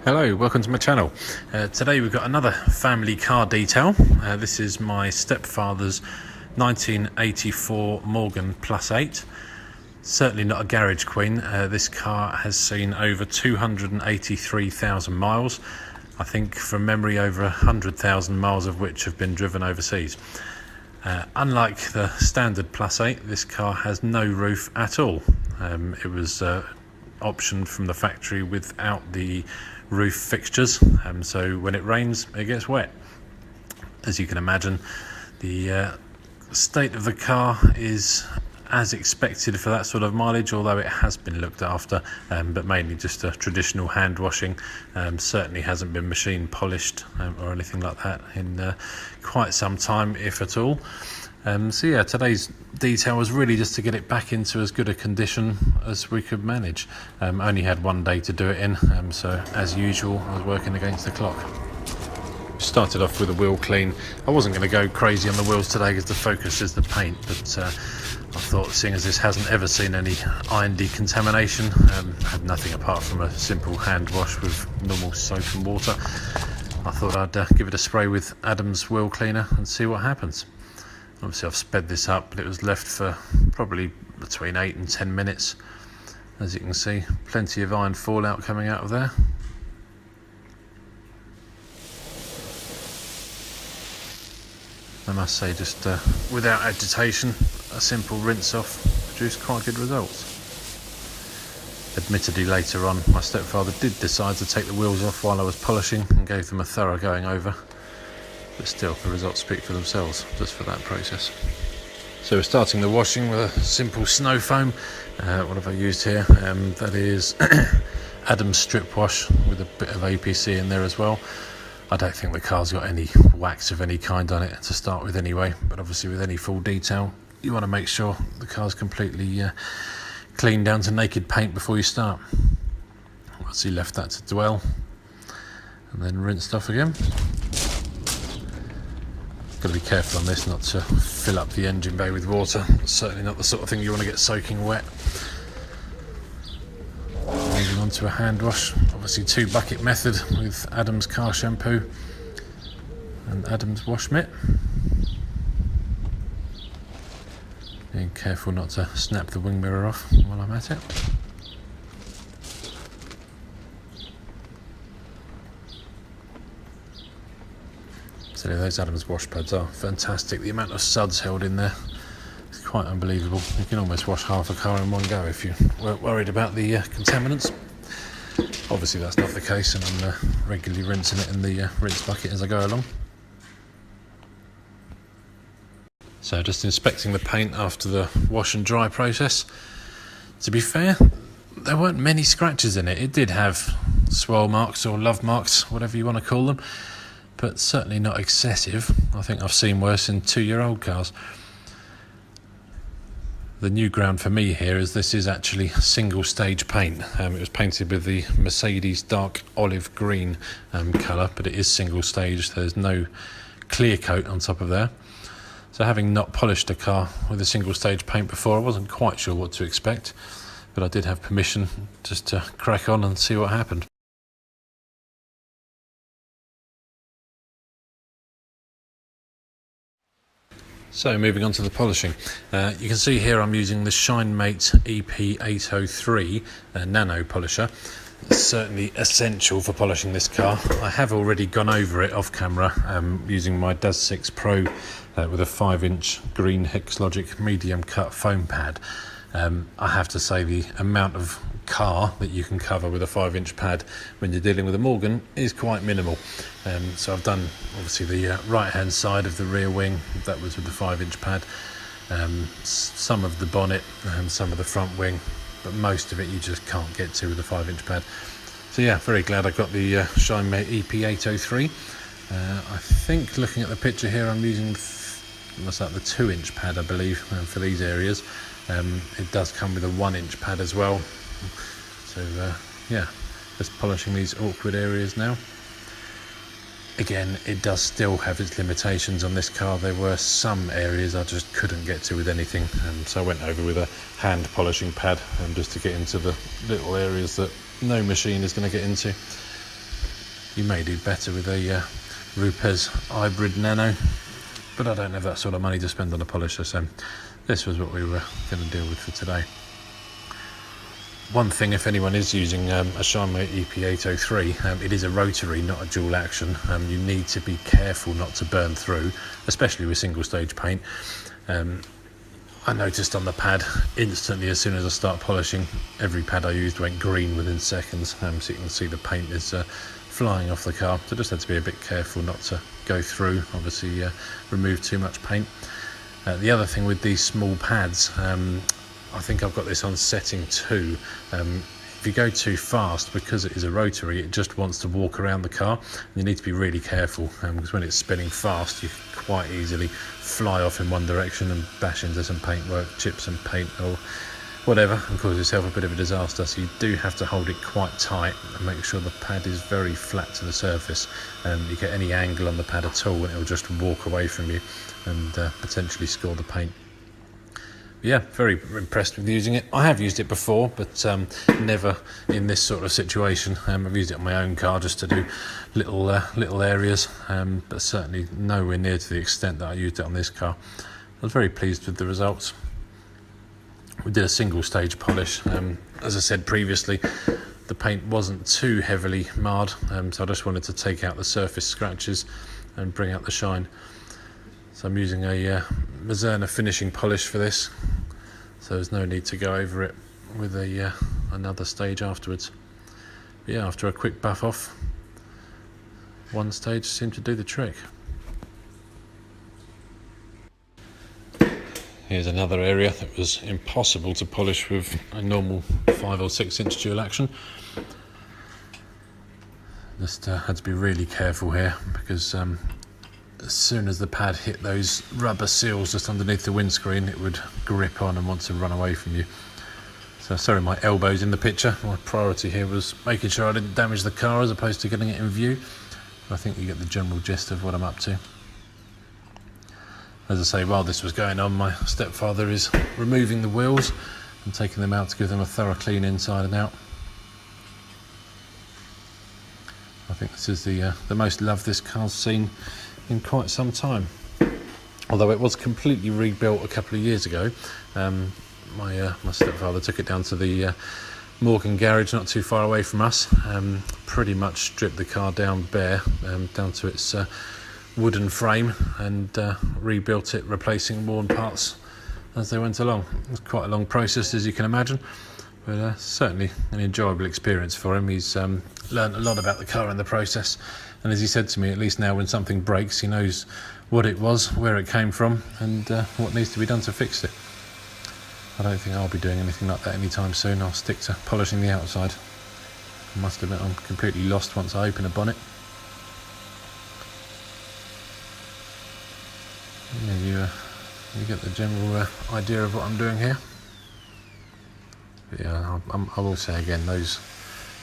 Hello, welcome to my channel. Today we've got another family car detail. This is my stepfather's 1984 Morgan Plus 8. Certainly not a garage queen. This car has seen over 283,000 miles. I think from memory over 100,000 miles of which have been driven overseas. Unlike the standard Plus 8, this car has no roof at all. It was optioned from the factory without the roof fixtures, so when it rains it gets wet. As you can imagine, the state of the car is as expected for that sort of mileage, although it has been looked after, but mainly just a traditional hand washing. Certainly hasn't been machine polished or anything like that in quite some time, if at all. So yeah, today's detail was really just to get it back into as good a condition as we could manage. Only had one day to do it in, so as usual I was working against the clock. Started off with a wheel clean. I wasn't going to go crazy on the wheels today because the focus is the paint, but I thought, seeing as this hasn't ever seen any iron decontamination, had nothing apart from a simple hand wash with normal soap and water, I thought I'd give it a spray with Adam's wheel cleaner and see what happens. Obviously I've sped this up, but it was left for probably between 8 and 10 minutes. As you can see, plenty of iron fallout coming out of there. I must say, just without agitation, a simple rinse off produced quite good results. Admittedly, later on my stepfather did decide to take the wheels off while I was polishing and gave them a thorough going over. But still, the results speak for themselves just for that process. So we're starting the washing with a simple snow foam. What have I used here? That is Adam's strip wash with a bit of APC in there as well. I don't think the car's got any wax of any kind on it to start with anyway, but obviously with any full detail you want to make sure the car's completely clean down to naked paint before you start. Obviously left that to dwell and then rinsed off again. Got to be careful on this not to fill up the engine bay with water. It's certainly not the sort of thing you want to get soaking wet. Moving on to a hand wash, obviously 2-bucket method with Adam's car shampoo and Adam's wash mitt. Being careful not to snap the wing mirror off while I'm at it. So those Adam's wash pads are fantastic. The amount of suds held in there is quite unbelievable. You can almost wash half a car in one go if you weren't worried about the contaminants. Obviously that's not the case, and I'm regularly rinsing it in the rinse bucket as I go along. So just inspecting the paint after the wash and dry process. To be fair, there weren't many scratches in it. It did have swirl marks or love marks, whatever you want to call them, but certainly not excessive. I think I've seen worse in 2-year-old cars. The new ground for me here is this is actually single stage paint. It was painted with the Mercedes dark olive green colour, but it is single stage. There's no clear coat on top of there. So having not polished a car with a single stage paint before, I wasn't quite sure what to expect, but I did have permission just to crack on and see what happened. So moving on to the polishing, you can see here I'm using the Shinemate EP803 nano polisher. It's certainly essential for polishing this car. I have already gone over it off camera using my DAS 6 Pro with a 5-inch green Hexlogic medium cut foam pad. I have to say the amount of car that you can cover with a 5-inch pad when you're dealing with a Morgan is quite minimal. So I've done obviously the right hand side of the rear wing, that was with the 5-inch pad, some of the bonnet and some of the front wing, but most of it you just can't get to with a 5-inch pad. So yeah, very glad I got the Shinemate EP803. I think looking at the picture here I'm using what's that, the 2-inch pad I believe for these areas. It does come with a 1-inch pad as well. So yeah, just polishing these awkward areas now. Again, it does still have its limitations on this car. There were some areas I just couldn't get to with anything, so I went over with a hand polishing pad just to get into the little areas that no machine is going to get into. You may do better with a Rupes hybrid nano, but I don't have that sort of money to spend on a polisher, so this was what we were going to deal with for today. One thing, if anyone is using a Shinemate EP803, it is a rotary, not a dual action. You need to be careful not to burn through, especially with single stage paint. I noticed on the pad instantly, as soon as I start polishing, every pad I used went green within seconds, so you can see the paint is flying off the car, so just had to be a bit careful not to go through, obviously remove too much paint. The other thing with these small pads, I think I've got this on setting 2. If you go too fast, because it is a rotary, it just wants to walk around the car. You need to be really careful, because when it's spinning fast, you can quite easily fly off in one direction and bash into some paintwork, chip some paint or whatever, and cause yourself a bit of a disaster. So you do have to hold it quite tight and make sure the pad is very flat to the surface. You get any angle on the pad at all and it'll just walk away from you and potentially score the paint. Yeah, very impressed with using it. I have used it before, but never in this sort of situation. I've used it on my own car just to do little areas, but certainly nowhere near to the extent that I used it on this car. I was very pleased with the results. We did a single stage polish. As I said previously, the paint wasn't too heavily marred, so I just wanted to take out the surface scratches and bring out the shine. So I'm using a menzerna finishing polish for this, so there's no need to go over it with another stage afterwards. But yeah, after a quick buff off, one stage seemed to do the trick. Here's another area that was impossible to polish with a normal 5 or 6 inch dual action. Just had to be really careful here, because as soon as the pad hit those rubber seals just underneath the windscreen, it would grip on and want to run away from you. So sorry, my elbow's in the picture. My priority here was making sure I didn't damage the car as opposed to getting it in view. I think you get the general gist of what I'm up to. As I say, while this was going on, my stepfather is removing the wheels and taking them out to give them a thorough clean inside and out. I think this is the most love this car's seen in quite some time. Although it was completely rebuilt a couple of years ago. My stepfather took it down to the Morgan garage not too far away from us, pretty much stripped the car down bare, down to its wooden frame, and rebuilt it, replacing worn parts as they went along. It was quite a long process, as you can imagine, but certainly an enjoyable experience for him. He's learned a lot about the car in the process, and as he said to me, at least now when something breaks, he knows what it was, where it came from, and what needs to be done to fix it. I don't think I'll be doing anything like that anytime soon. I'll stick to polishing the outside. I must admit, I'm completely lost once I open a bonnet. Yeah, you get the general idea of what I'm doing here. But yeah, I will say again, this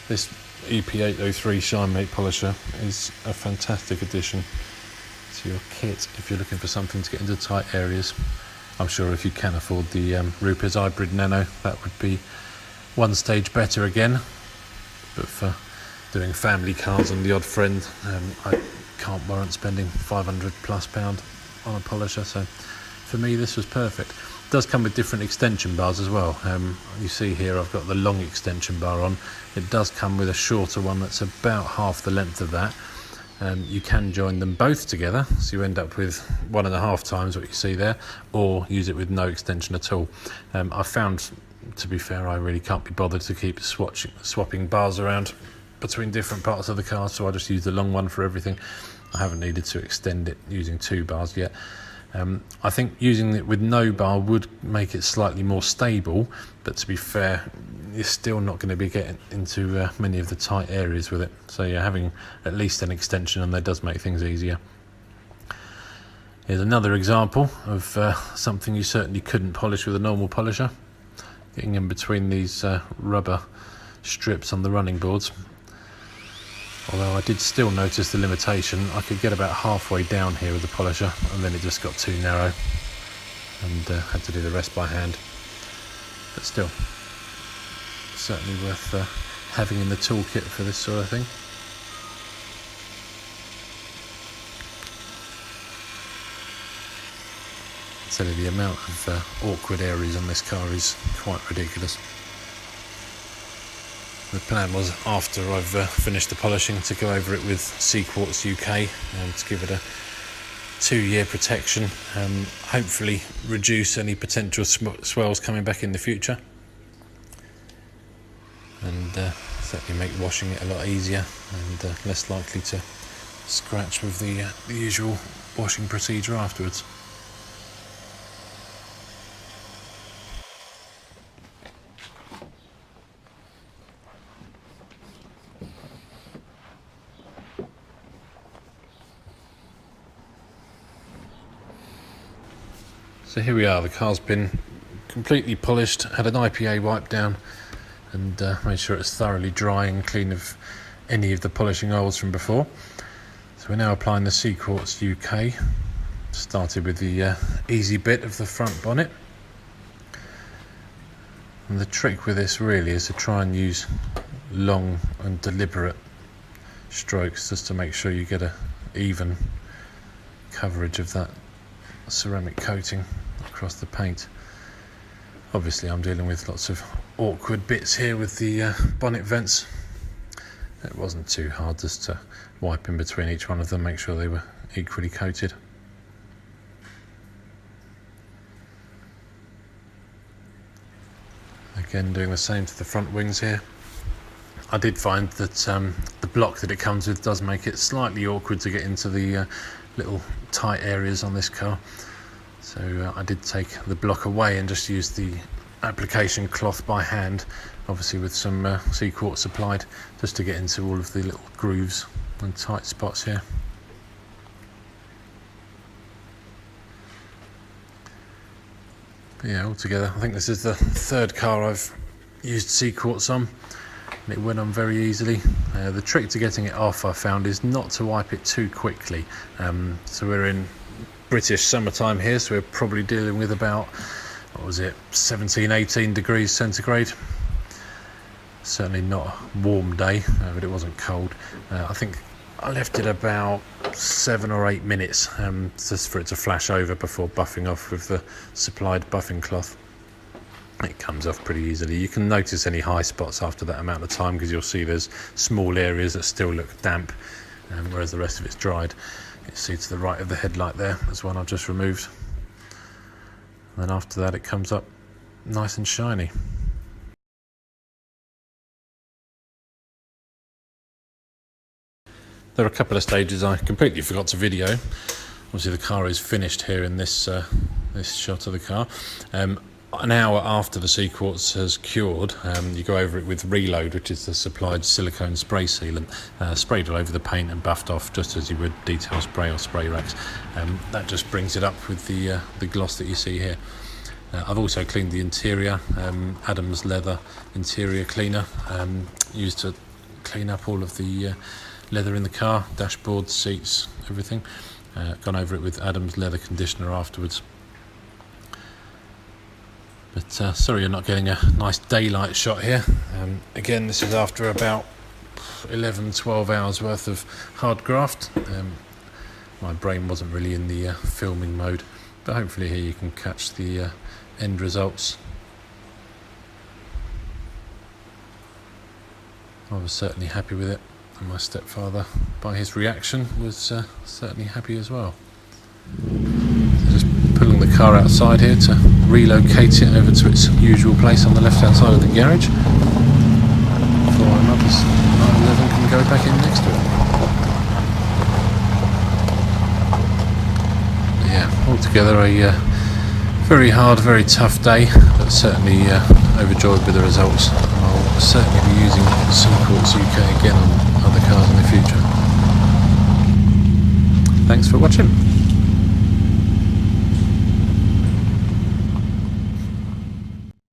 EP803 Shinemate polisher is a fantastic addition to your kit if you're looking for something to get into tight areas. I'm sure if you can afford the Rupes hybrid nano, that would be one stage better again. But for doing family cars and the odd friend, I can't warrant spending £500+ on a polisher, so for me this was perfect. It does come with different extension bars as well. You see here I've got the long extension bar on. It does come with a shorter one that's about half the length of that. You can join them both together, so you end up with 1.5 times what you see there, or use it with no extension at all. I found, to be fair, I really can't be bothered to keep swapping bars around between different parts of the car, so I just use the long one for everything. I haven't needed to extend it using 2 bars yet. I think using it with no bar would make it slightly more stable, but to be fair, you're still not going to be getting into many of the tight areas with it. So you're having at least an extension, and that does make things easier. Here's another example of something you certainly couldn't polish with a normal polisher. Getting in between these rubber strips on the running boards. Although I did still notice the limitation. I could get about halfway down here with the polisher, and then it just got too narrow, and had to do the rest by hand. But still, certainly worth having in the toolkit for this sort of thing. tell you, the amount of awkward areas on this car is quite ridiculous. The plan was, after I've finished the polishing, to go over it with CQuartz UK to give it a 2-year protection, hopefully reduce any potential swirls coming back in the future, and certainly make washing it a lot easier and less likely to scratch with the usual washing procedure afterwards. So here we are, the car's been completely polished, had an IPA wipe down, and made sure it's thoroughly dry and clean of any of the polishing oils from before. So we're now applying the CQuartz UK. Started with the easy bit of the front bonnet. And the trick with this really is to try and use long and deliberate strokes just to make sure you get an even coverage of that ceramic coating across the paint. Obviously I'm dealing with lots of awkward bits here with the bonnet vents. It wasn't too hard just to wipe in between each one of them, make sure they were equally coated. Again, doing the same to the front wings here. I did find that the block that it comes with does make it slightly awkward to get into the little tight areas on this car, so I did take the block away and just use the application cloth by hand, obviously with some CQuartz applied, just to get into all of the little grooves and tight spots here. But yeah, altogether I think this is the 3rd car I've used CQuartz on, and it went on very easily. The trick to getting it off, I found, is not to wipe it too quickly. So we're in British summertime here, so we're probably dealing with about, what was it, 17-18 degrees centigrade. Certainly not a warm day, but it wasn't cold. I think I left it about 7 or 8 minutes just for it to flash over before buffing off with the supplied buffing cloth. It comes off pretty easily. You can notice any high spots after that amount of time, because you'll see there's small areas that still look damp, whereas the rest of it's dried. You see to the right of the headlight there's one I've just removed. And then after that it comes up nice and shiny. There are a couple of stages I completely forgot to video. Obviously the car is finished here in this this shot of the car. An hour after the CQuartz has cured, you go over it with Reload, which is the supplied silicone spray sealant, sprayed all over the paint and buffed off just as you would detail spray or spray racks. That just brings it up with the gloss that you see here. I've also cleaned the interior, Adam's leather interior cleaner, used to clean up all of the leather in the car, dashboard, seats, everything. Gone over it with Adam's leather conditioner afterwards. But sorry you're not getting a nice daylight shot here. Again, this is after about 11-12 hours worth of hard graft. My brain wasn't really in the filming mode, but hopefully here you can catch the end results. I was certainly happy with it, and my stepfather, by his reaction, was certainly happy as well. So just pulling the car outside here to relocate it over to its usual place on the left hand side of the garage before my mother's 911 can go back in next to it. But yeah, altogether a very hard, very tough day, but certainly overjoyed with the results. I'll certainly be using CQuartz UK again on other cars in the future. Thanks for watching.